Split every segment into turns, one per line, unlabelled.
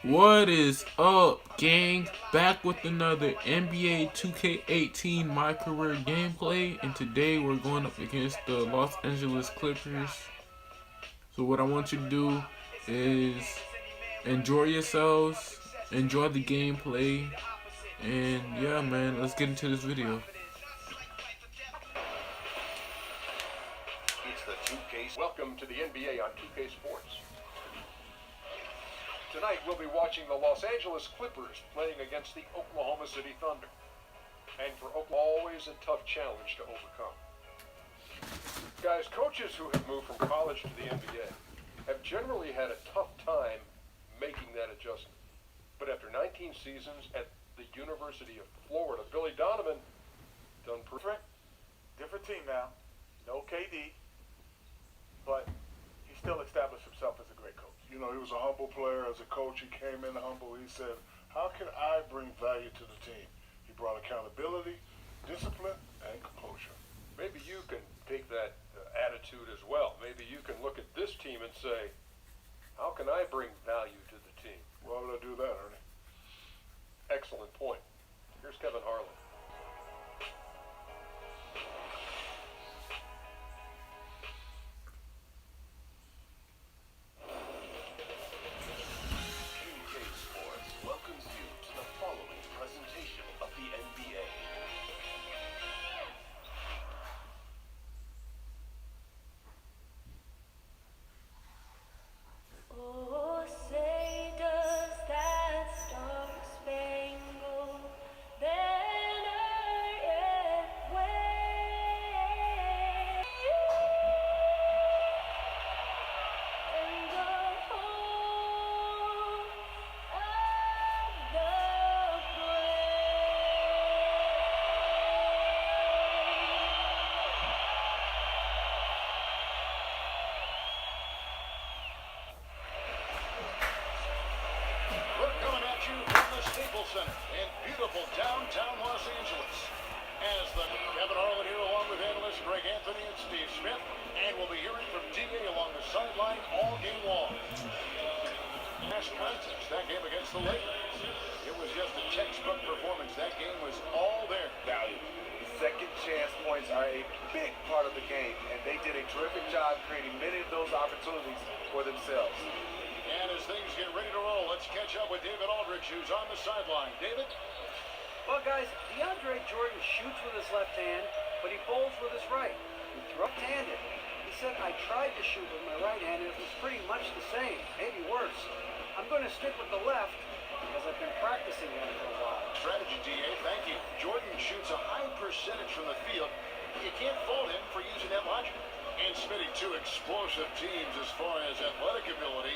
What is up, gang? Back with another NBA 2K18 My Career gameplay, and today we're going up against the Los Angeles Clippers. So what I want you to do is enjoy yourselves, enjoy the gameplay, and yeah, man, let's get into this video.
It's the 2K. Welcome to the NBA on 2K Sports. Tonight we'll be watching the Los Angeles Clippers playing against the Oklahoma City Thunder. And for Oklahoma, always a tough challenge to overcome. Guys, coaches who have moved from college to the NBA have generally had a tough time making that adjustment. But after 19 seasons at the University of Florida, Billy Donovan done
different team now. No KD, but he still established himself as a great coach.
You know, he was a humble player. As a coach, he came in humble. He said, how can I bring value to the team? He brought accountability, discipline, and composure.
Maybe you can take that attitude as well. Maybe you can look at this team and say, how can I bring value to the team?
Why would I do that, Ernie?
Excellent point. Here's Kevin Harlan. Center in beautiful downtown Los Angeles. As the Kevin Harlan here along with analysts Greg Anthony and Steve Smith, and we'll be hearing from DA along the sideline all game long. Last contest, that game against the Lakers. It was just a textbook performance. That game was all there.
Value. Second chance points are a big part of the game, and they did a terrific job creating many of those opportunities for themselves.
And as things get ready to roll, let's catch up with David Aldridge, who's on the sideline. David?
Well, guys, DeAndre Jordan shoots with his left hand, but he bowls with his right. He left-handed. He said, I tried to shoot with my right hand, and it was pretty much the same, maybe worse. I'm going to stick with the left because I've been practicing that for a while.
Strategy, DA. Thank you. Jordan shoots a high percentage from the field. You can't fault him for using that logic. And Smitty, two explosive teams as far as athletic ability,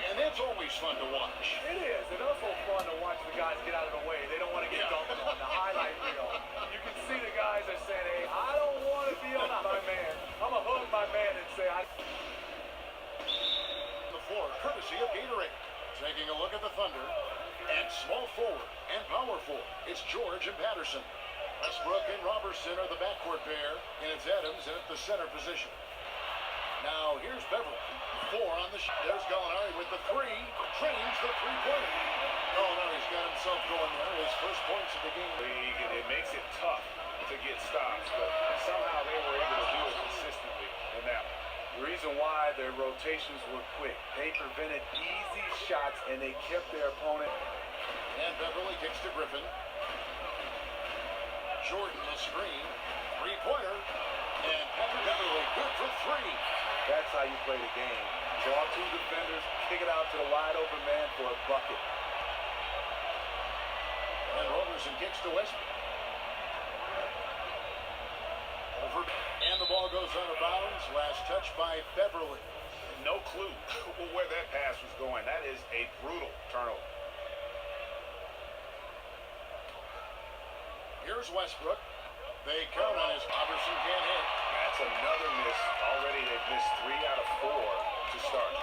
and that's always fun to watch.
It is. It's also fun to watch the guys get out of the way. They don't want to get dunked on the highlight reel. You can see the guys are saying, hey, I don't want to be on my man. I'm going to hug my man and say,
The floor, courtesy of Gatorade. Taking a look at the Thunder. At small forward and power forward, it's George and Patterson. Westbrook and Robertson are the backcourt pair, and it's Adams in at the center position. Now, here's Beverly. 4 on the shot. There's Gallinari with the 3. Trains the three-pointer. Gallinari's got himself going there. His first points of the game.
It makes it tough to get stops, but somehow they were able to do it consistently in that one. The reason why their rotations were quick, they prevented easy shots, and they kept their opponent.
And Beverly kicks to Griffin. Jordan the screen. Three-pointer. And Patrick Beverly good for 3.
That's how you play the game. Draw 2 defenders, kick it out to the wide open man for a bucket.
And Robertson kicks to Westbrook. Over. And the ball goes out of bounds. Last touch by Beverly.
No clue where that pass was going. That is a brutal turnover.
Here's Westbrook. They count on his Robertson can't hit.
That's another miss. Already they've missed 3 out of 4 to start.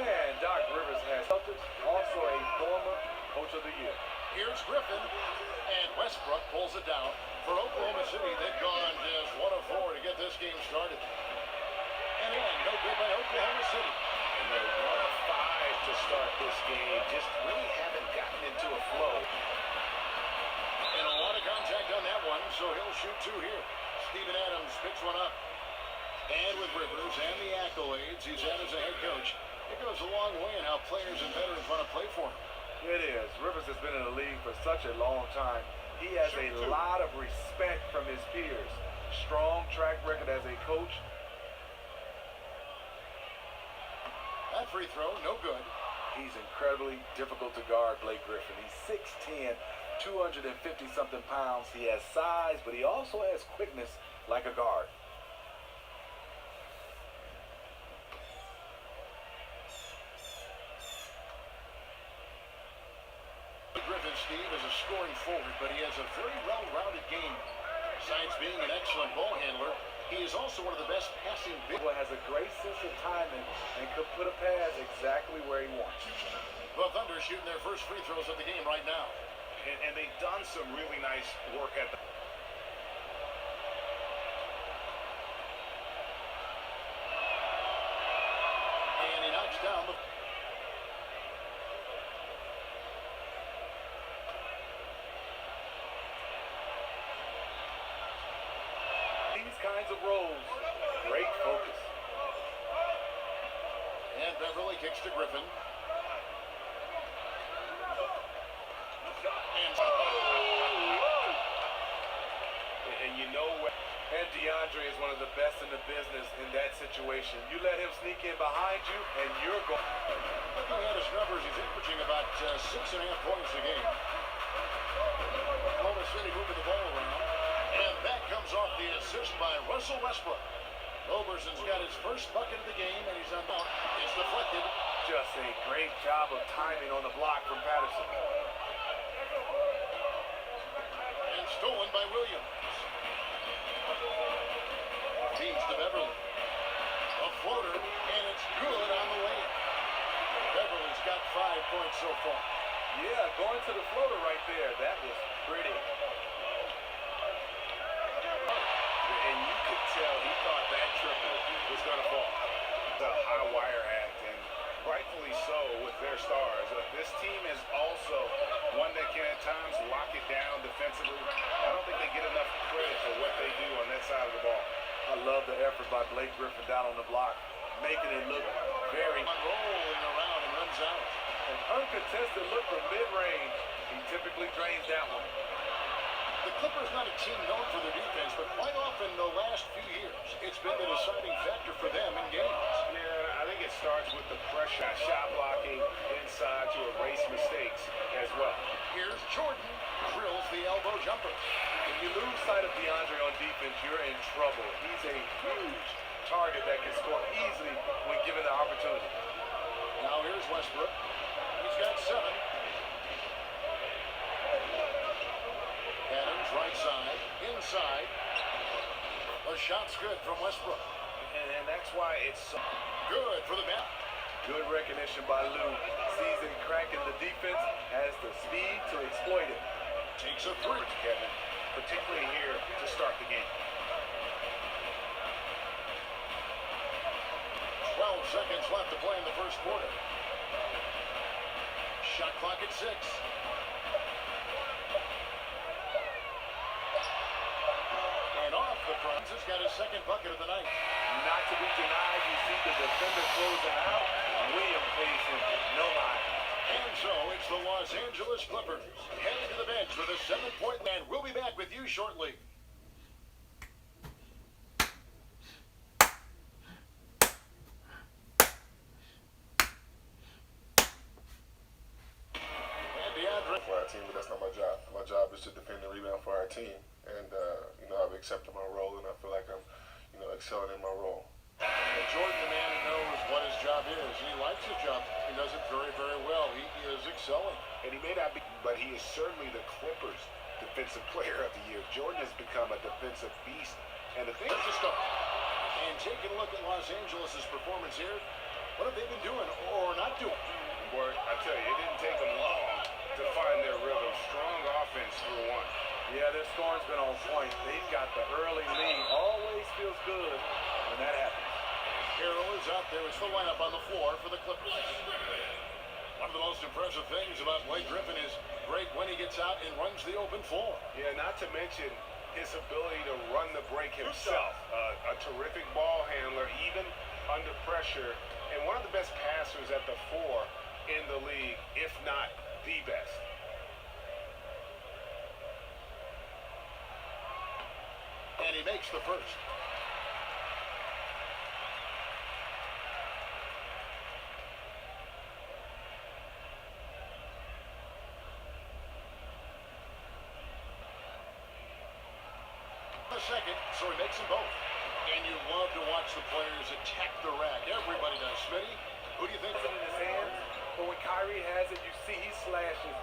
Man, Doc Rivers has Celtics, also a former coach of the year.
Here's Griffin, and Westbrook pulls it down. For Oklahoma City, they've gone just 1 of 4 to get this game started. And again, no good by Oklahoma City.
And they're 1 of 5 to start this game. Just really haven't gotten into a flow.
And a lot of contact on that one, so he'll shoot two here. Steven Adams picks one up. And with Rivers and the accolades he's had as a head coach, it goes a long way in how players and veterans want to play for him.
It is. Rivers has been in the league for such a long time. He has a lot of respect from his peers. Strong track record as a coach.
That free throw, no good.
He's incredibly difficult to guard, Blake Griffin. He's 6'10", 250-something pounds. He has size, but he also has quickness like a guard.
Griffin, Steve, is a scoring forward, but he has a very well-rounded game. Besides being an excellent ball handler, he is also one of the best passing big.
Has a great sense of timing and could put a pass exactly where he wants.
The Thunder shooting their first free throws of the game right now.
And they've done some really nice work at the...
And he knocks down the...
These kinds of roles, great focus.
And Beverly kicks to Griffin.
And you know what? And DeAndre is one of the best in the business in that situation. You let him sneak in behind you, and you're going.
Looking at his numbers, he's averaging about 6.5 points a game. Oklahoma City moving the ball around. And that comes off the assist by Russell Westbrook. Roberson's got his first bucket of the game, and he's unmarked. It's deflected.
Just a great job of timing on the block from Patterson.
And stolen by Williams. Feeds to Beverly. A floater, and it's good on the way. Beverly's got 5 points so far.
Yeah, going to the floater right there. That was pretty.
And you could tell he thought that triple was going to fall. The high wire act, and rightfully so with their stars. This team is also one that can at times lock it down defensively. I don't think they get enough credit for what they do on that side of the ball.
I love the effort by Blake Griffin down on the block, making it look very...
Rolling around and runs out.
An uncontested look from mid-range. He typically drains that one.
The Clippers not a team known for their defense, but quite often the last few years, it's been the deciding factor for them in games.
Yeah, I think it starts with the pressure, shot blocking inside to erase mistakes as well.
Here's Jordan, drills the elbow jumper.
If you lose sight of DeAndre on defense, you're in trouble. He's a huge target that can score easily when given the opportunity.
Now here's Westbrook. He's got 7. Adams right side, inside. A shot's good from Westbrook.
And that's why it's so
Good for the man.
Good recognition by Lou. Sees a crack in the defense, has the speed to exploit it.
Takes a 3.
Kevin, particularly here to start the game.
12 seconds left to play in the first quarter. Shot clock at 6. And off the front has got his second bucket of the night.
Not to be denied, you see the defender closing out. Williams pays him no mind.
And so it's the Los Angeles Clippers heading to the bench with a 7-point lead. We'll be back with you shortly. And DeAndre.
For our team, but that's not my job. My job is to defend and rebound for our team. And, I've accepted my role, and I feel like I'm, excelling in my role.
And Jordan, the man who knows what his job is. He likes his job. He does it very, very well. He is excelling.
And he may not be, but he is certainly the Clippers' defensive player of the year. Jordan has become a defensive beast. And the thing
Let's just start. And taking a look at Los Angeles' performance here, what have they been doing or not doing?
Boy, I tell you, it didn't take them long to find their rhythm. Strong offense through one.
Yeah, their scoring's been on point. They've got the early lead. Always feels good when that happens.
Carroll is out there. It's the lineup on the floor for the Clippers. One of the most impressive things about Blake Griffin is great when he gets out and runs the open floor.
Yeah, not to mention his ability to run the break himself. A terrific ball handler, even under pressure, and one of the best passers at the 4 in the league, if not the best.
And he makes the first. The second, so he makes them both. And you love to watch the players attack the rack. Everybody does. Smitty, who do you think?
In his hands, but when Kyrie has it, you see he slashes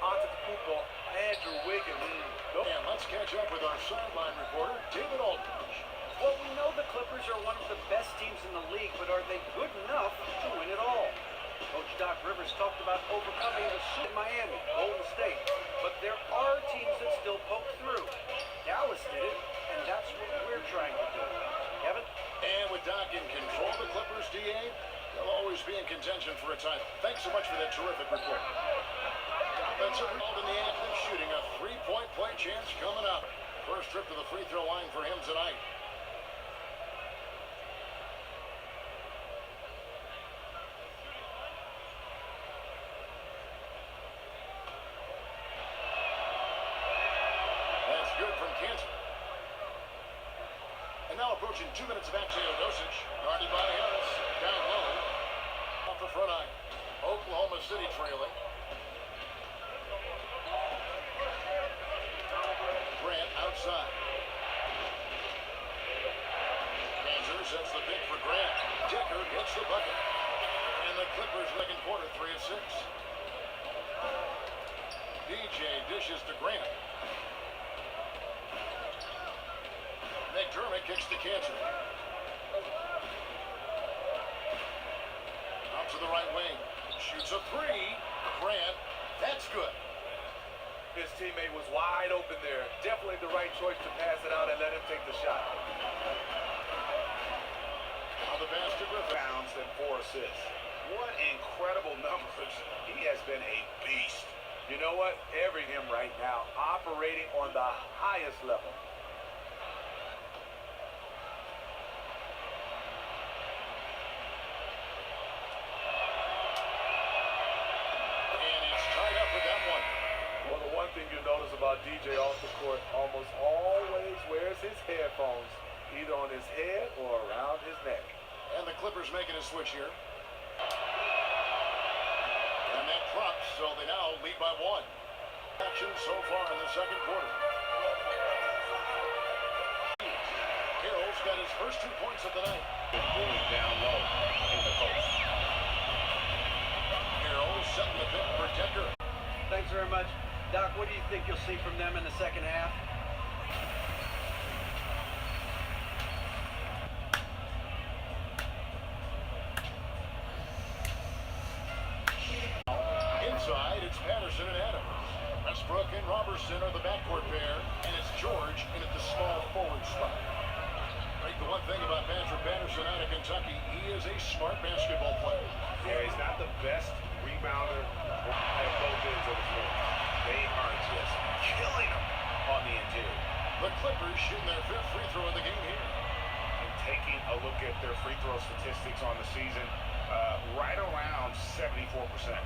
onto the football. Andrew Wiggins.
And let's catch up with our sideline reporter, David Aldridge.
Well, we know the Clippers are one of the best teams in the league, but are they good enough to win it all? Coach Doc Rivers talked about overcoming the in Miami, Golden State, but there are teams that still poke through. Dallas did it, and that's what we're trying to do. Kevin?
And with Doc in control of the Clippers, DA, they'll always be in contention for a title. Thanks so much for that terrific report. Offensive result in the act of shooting. A three-point play chance coming up. First trip to the free throw line for him tonight. That's good from Kansas. And now approaching 2 minutes of action. Teodosic, guarded by Harris, down low, off the front eye. Oklahoma City trailing. Grant outside. Kansas sets the pick for Grant. Decker hits the bucket. And the Clippers second quarter 3 of 6. DJ dishes to Grant. McDermott kicks to Kansas. Out to the right wing. Shoots a 3. Grant. That's good.
His teammate was wide open there. Definitely the right choice to pass it out and let him take the shot.
On the pass to Griffin.
Bounds and 4 assists. What incredible numbers. He has been a beast.
You know what? Every him right now, operating on the highest level.
And it's tied up with that one.
Well, the one thing you notice about DJ off the court, almost always wears his headphones, either on his head or around his neck.
And the Clippers making a switch here. And that drops, so they now lead by 1. Action so far in the second quarter. Harrell's got his first 2 points of the night.
Going down low in the post.
Harrell setting the pick for Decker.
Thanks very much. Doc, what do you think you'll see from them in the second half?
Inside, it's Patterson and Adams. Westbrook and Robertson are the backcourt pair, and it's George in at the small forward spot. Right, the one thing about Patrick Patterson out of Kentucky, he is a smart basketball player.
Yeah, he's not the best rebounder at both ends of the floor. They are just killing him on the interior.
The Clippers shooting their 5th free throw of the game here.
And taking a look at their free throw statistics on the season, right around 74%.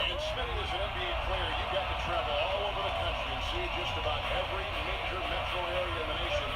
And Smitty, as an NBA player, you got to travel all over the country and see just about every major metro area in the nation.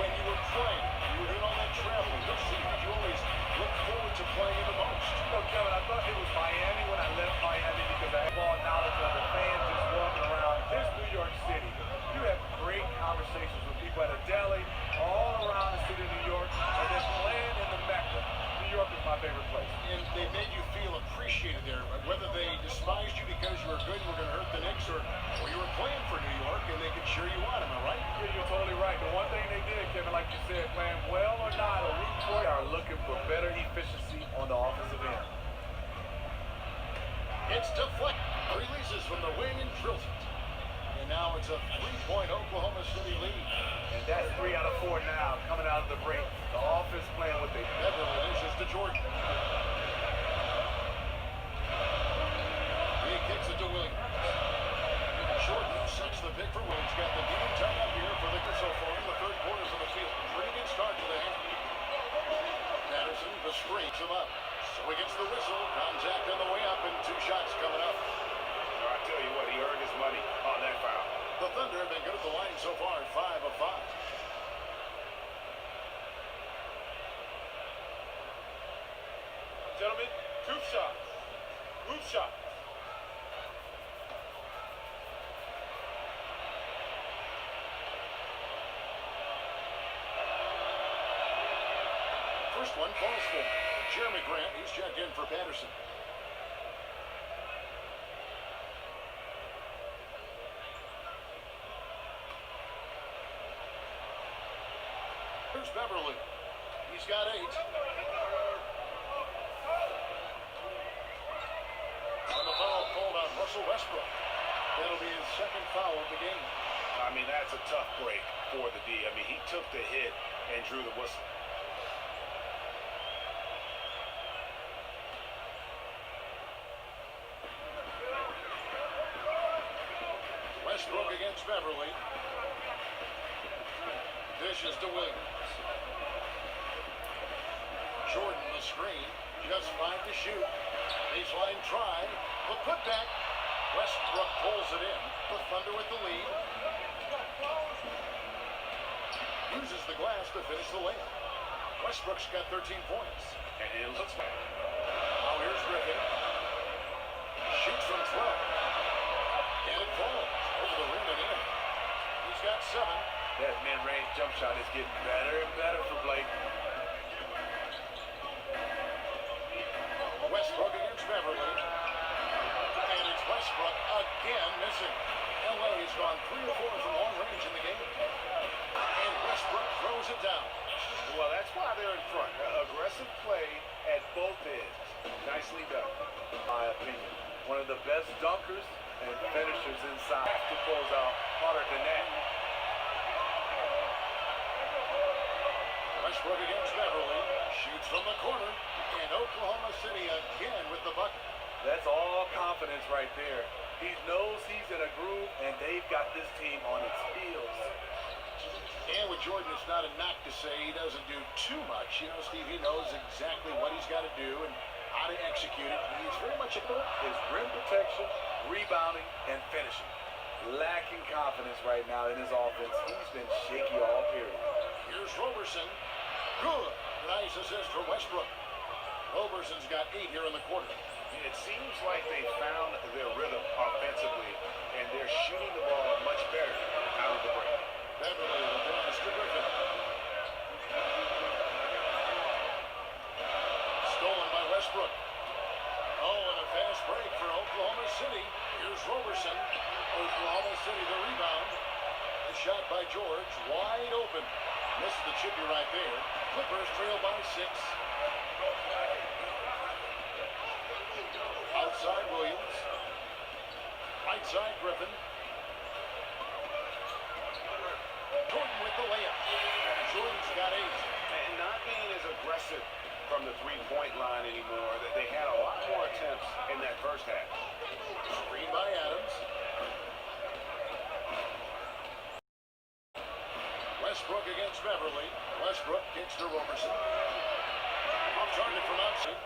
When you were playing, you were doing all that traveling. Which city did you always look forward to playing in the most?
You know, Kevin, I thought it was Miami when I left Miami because I have all knowledge of the fans just walking around. Here's New York City. You have great conversations with people at a deli, all around the city of New York, and then playing in the Mecca. New York is my favorite place.
And they made you feel appreciated there, whether they despised you because you were good and were going to hurt the Knicks, or you were playing for New York and they could cheer you on. Am I right?
Yeah, you're totally right. The one thing they did, Kevin, like you said, playing well or not, or root for, are looking for better efficiency on the offensive end.
It's deflected. Releases from the wing and drills it. And now it's a 3-point Oklahoma City lead.
And that's 3 out of 4 now coming out of the break. The offense playing what they...
Beverly dishes to Jordan. He kicks it to Williams. Jordan sets the pick for Williams. Got the game tied up here for the so far in the third quarters of the field. Pretty good start to the half. Patterson, the screen, him up. So he gets the whistle. Contact on the way up and 2 shots coming up.
I tell you what, he earned his money on that foul.
The Thunder have been good at the line so far, 5 of 5.
Gentlemen, 2 shots. Move shots.
First one falls for Jeremy Grant. He's checked in for Patterson. Here's Beverly. He's got 8. And the foul called on Russell Westbrook. That'll be his second foul of the game.
I mean, that's a tough break for the D. I mean, he took the hit and drew the whistle.
Westbrook against Beverly. Dishes to Williams. Jordan the screen. Just 5 to shoot. Baseline try. The putback. Westbrook pulls it in. The Thunder with the lead. Uses the glass to finish the layup. Westbrook's got 13 points.
And it looks like...
Now here's Griffin. Shoots from 12. And it falls over the rim and in. He's got 7.
That mid-range jump shot is getting better and better for Blake.
Westbrook against Beverly. And it's Westbrook again missing. LA's gone 3 or 4 from long range in the game. And Westbrook throws it down.
Well, that's why they're in front. Aggressive play at both ends. Nicely done.
My opinion. One of the best dunkers and finishers inside. Have to close out harder than that.
Westbrook against Beverly. Shoots from the corner. And Oklahoma City again with the bucket.
That's all confidence right there. He knows he's in a groove, and they've got this team on its heels.
And with Jordan, it's not a knock to say he doesn't do too much. You know, Steve, he knows exactly what he's got to do and how to execute it. He's very much a coach.
His rim protection, rebounding, and finishing. Lacking confidence right now in his offense. He's been shaky all period.
Here's Roberson. Good. Nice assist for Westbrook. Roberson's got 8 here in the quarter.
It seems like they found their rhythm offensively, and they're shooting the ball much better out of the break.
Beverly with the pass to Griffin. Stolen by Westbrook. Oh, and a fast break for Oklahoma City. Here's Roberson. Oklahoma City the rebound. The shot by George. Wide open. Misses the chippy right there. Clippers trail by 6. Outside Williams. Right side Griffin. Jordan with the layup. Jordan's got 8.
And not being as aggressive from the three-point line anymore. That they had a lot more attempts in that first half.
Screen by Adams. Westbrook against Beverly. Westbrook kicks to Roberson. Off target from outside.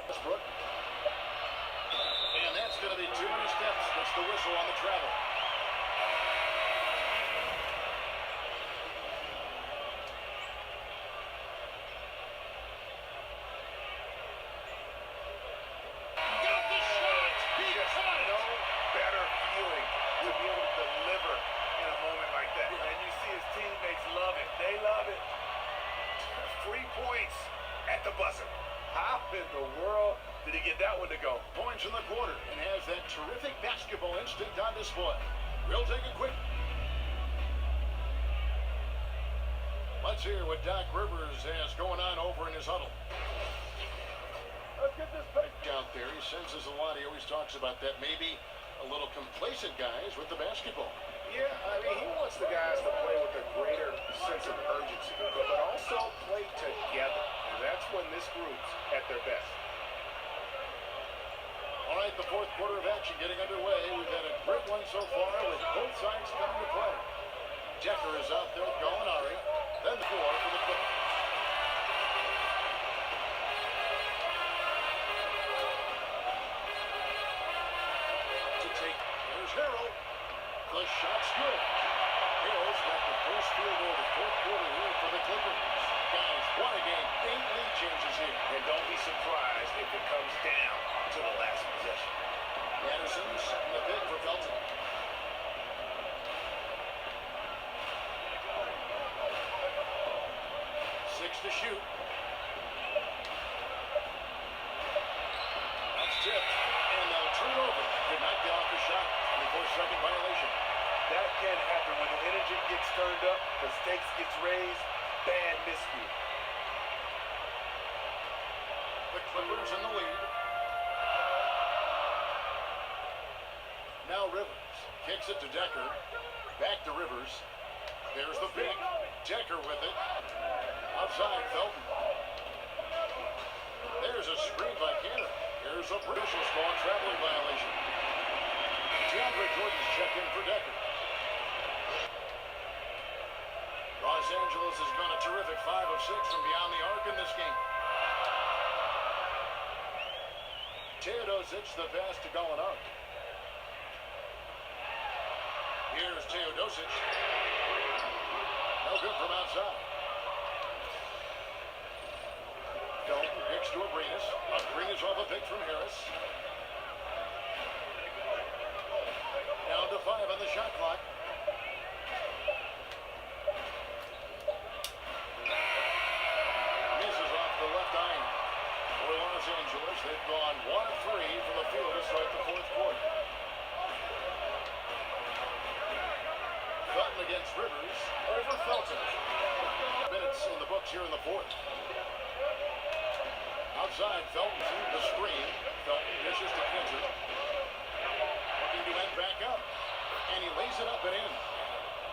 Westbrook. And that's going to be too many steps. That's the whistle on the travel. Got the shot! He
Just
caught it!
no better feeling to be able to deliver in a moment like that.
And you see his teammates love it. They love it.
3 points at the buzzer.
How in the world did he get that one to go?
Points in the quarter and has that terrific basketball instinct on display. We'll take a quick. Let's hear what Doc Rivers has going on over in his huddle.
Let's get this pace.
out there. He senses a lot. He always talks about that. Maybe a little complacent guys with the basketball.
Yeah, I mean, he wants the guys to play with a greater sense of urgency, but also play together. And that's when this group's at their best.
All right, the fourth quarter of action getting underway. We've had a great one so far with both sides coming to play. Decker is out there, Gallinari. Then the four for the Clippers. To take, there's Harrell. The shot's good. Harrell's got the first field goal of the fourth quarter here for the Clippers. Guys, what a game. 8 lead changes here.
And don't be surprised if it comes down to the last possession.
Anderson setting the pick for Felton. Six to shoot. That's tipped. And they'll turn it over. Did not get off the shot. 24-second violation.
That can happen when the energy gets turned up, the stakes gets raised, bad miscue.
The Clippers in the lead. Now Rivers kicks it to Decker. Back to Rivers. There's the pick. Decker with it. Outside Felton. There's a screen by Cannon. Here's a British ball traveling violation. DeAndre Jordan's checked in for Decker. Los Angeles has gone a terrific 5 of 6 from beyond the arc in this game. Teodosic, the pass to Gallinari. Here's Teodosic. No good from outside. Felton picks to Abrinas. Abrinas off a pick from Harris. Down to 5 on the shot clock. Misses off the left eye. For Los Angeles, they've gone 1 of 3 from the field to start the fourth quarter. Felton against Rivers. Over Felton. Minutes in the books here in the fourth. Outside, Felton through the screen. Felton dishes to Kinzer. Looking to end back up. And he lays it up and in.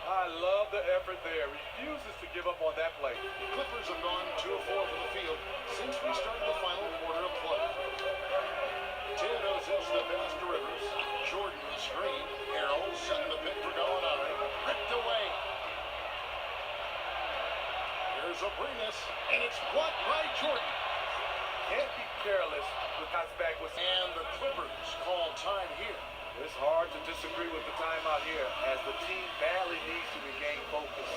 I love the effort there. Refuses to give up on that play.
Clippers have gone 2 of 4 from the field since we started the final quarter of play. Teodosic the pass to Rivers. Jordan the screen. Harrell setting the pick for Gallinari. Ripped away. Here's Abrinas, and it's blocked by Jordan.
Can't be careless with back with.
And the Clippers call time here.
It's hard to disagree with the timeout here as the team badly needs to regain focus.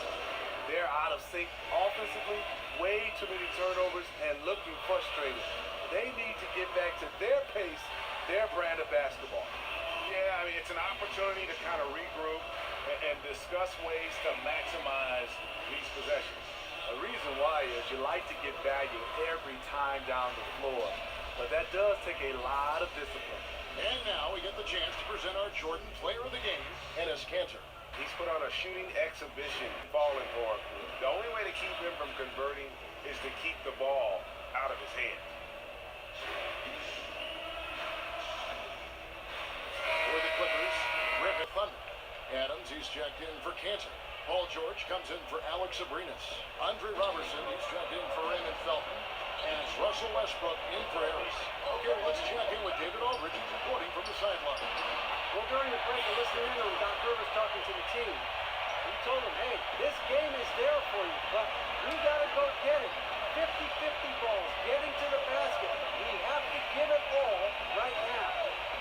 They're out of sync offensively, way too many turnovers, and looking frustrated. They need to get back to their pace, their brand of basketball.
Yeah, I mean, it's an opportunity to kind of regroup and discuss ways to maximize these possessions.
The reason why is you like to get value every time down the floor, but that does take a lot of discipline.
And now we get the chance to present our Jordan Player of the Game, Enes Kanter.
He's put on a shooting exhibition falling for him. The only way to keep him from converting is to keep the ball out of his hand.
For the Clippers, Griffin Thunder. Adams, he's checked in for Kanter. Paul George comes in for Alex Abrinas. Andre Robertson, he's checked in for Raymond Felton. And it's Russell Westbrook in for Harris. Okay, let's check in with David Aldridge, who's reporting from the sideline.
Well, during the break, I listened in on Doc Rivers talking to the team. He told them, hey, this game is there for you, but we got to go get it. 50-50 balls, getting to the basket. We have to give it all right now.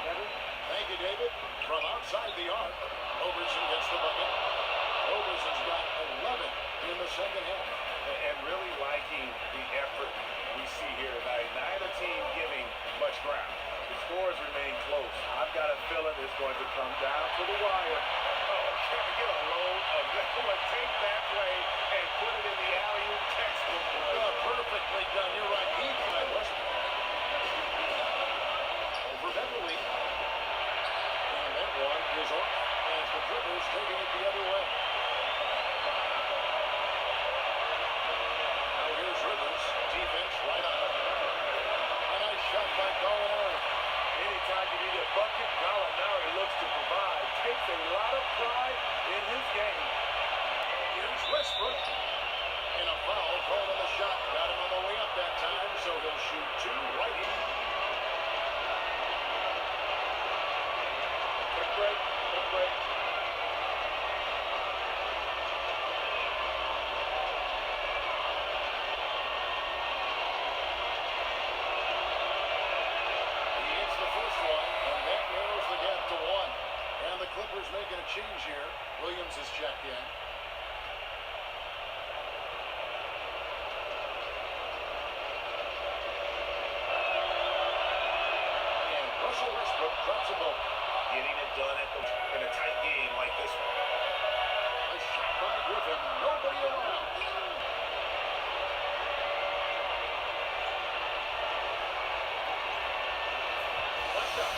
Kevin?
Thank you, David. From outside the arc, Robertson gets the bucket. Roberson's got 11 in the second half.
And really liking the effort we see here tonight. Neither team giving much ground.
The scores remain close. I've got a feeling it's going to come down to the wire.
Oh, can I get a load of that one? Take that play and put it in the alley-oop textbook.
Perfectly done. You're right. He tried Westbrook. Over Beverly. And that one is off as the Clippers taking it the other way. Now here's Rivers. Defense right on it. A nice shot by Gallinari. Steelers making a change here. Williams is checked in. And Russell Westbrook drops a ball.
Getting it done in a tight game like this one.
A shot by Griffin. Nobody around. Left up.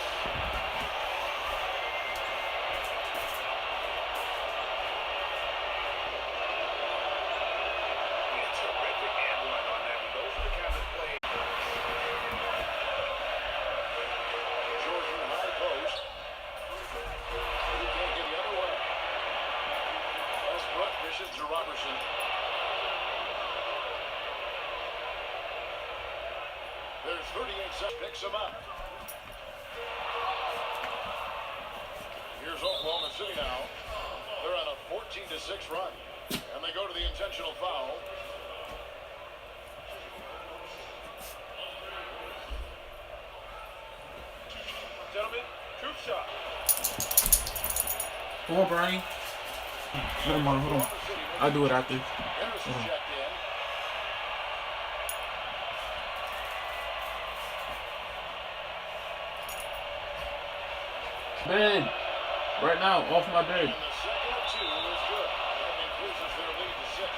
Yeah, terrific handling on that. Those are the kind of plays.
Jordan high post. He can't get the other way. Westbrook dishes to Robertson. There's 38 seconds. Picks him up. Here's Oklahoma City now. They're on a 14-6 run. And they go to the intentional foul.
Gentlemen, two shot.
Come on, Bernie. Never mind, hold on.
Oklahoma City
I'll do it after.
Harrison checked in.
Bed. Right now, off my bed.
And the second of two is good. That increases their lead to 6.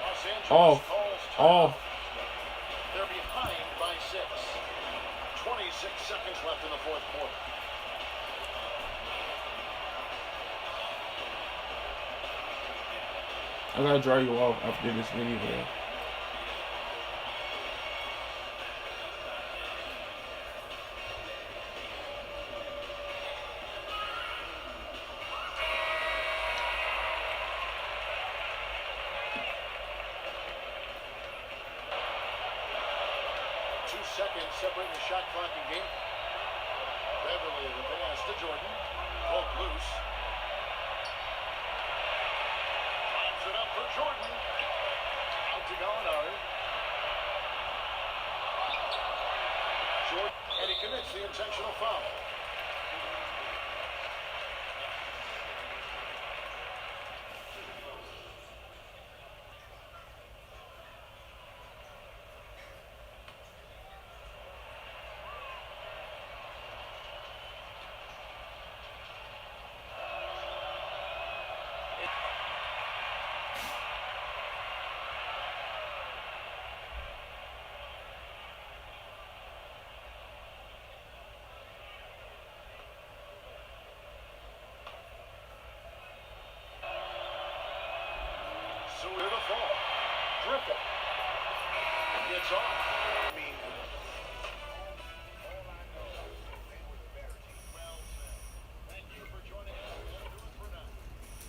Los Angeles
Off.
calls
Off.
timeout. They're behind by 6. 26 seconds left in the fourth quarter.
I gotta dry you off after this video.
2 seconds separating the shot clock and game. Beverly the pass to Jordan. Broke loose. Pops it up for Jordan. Out to Gallinari. Jordan, and he commits the intentional foul. So to the fall. Dribble. Gets off. I mean, thank you for joining us. We'll do it for now.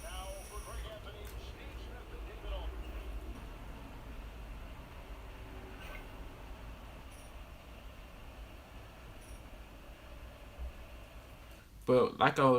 Now for Greg Anthony, Steve Smith, and David Aldridge.
But like I was